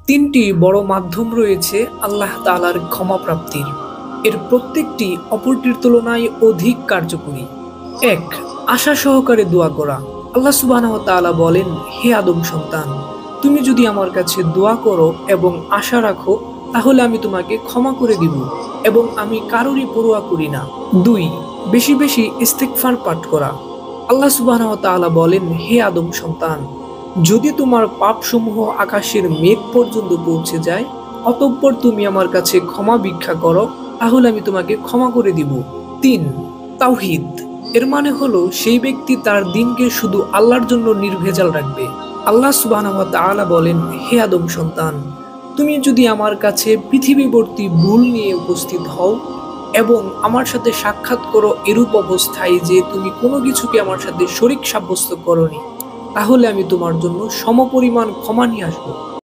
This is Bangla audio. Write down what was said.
তিনটি বড় মাধ্যম রয়েছে আল্লাহ তাআলার ক্ষমা প্রাপ্তির। এর প্রত্যেকটি অপরটির তুলনায় অধিক কার্যকরী। এক, আশা সহকারে দোয়া করা। আল্লাহ সুবহানাহু ওয়া তাআলা বলেন, হে আদম সন্তান, তুমি যদি আমার কাছে দোয়া করো এবং আশা রাখো, তাহলে আমি তোমাকে ক্ষমা করে দিব এবং আমি কারোরই পরোয়া করি না। দুই, বেশি বেশি ইস্তিগফার পাঠ করা। আল্লাহ সুবহানাহু ওয়া তাআলা বলেন, হে আদম সন্তান, যদি তোমার পাপসমূহ আকাশের মেঘ পর্যন্ত পৌঁছে যায়, অতঃপর তুমি আমার কাছে ক্ষমা ভিক্ষা করো, তাহলে আমি তোমাকে ক্ষমা করে দিব। তিন, তাওহীদ। এর মানে হলো সেই ব্যক্তি তার দিনকে শুধু আল্লাহর জন্য নির্ভেজাল রাখবে। আল্লাহ সুবহানাহু ওয়া তাআলা বলেন, হে আদম সন্তান, তুমি যদি আমার কাছে পৃথিবীবর্তী ভুল নিয়ে উপস্থিত হও এবং আমার সাথে সাক্ষাৎ করো এরূপ অবস্থায় যে তুমি কোনো কিছুকে আমার সাথে শরীক সাব্যস্ত করোনি, তাহলে আমি তোমার জন্য সমপরিমাণ ক্ষমা নিয়ে আসবো।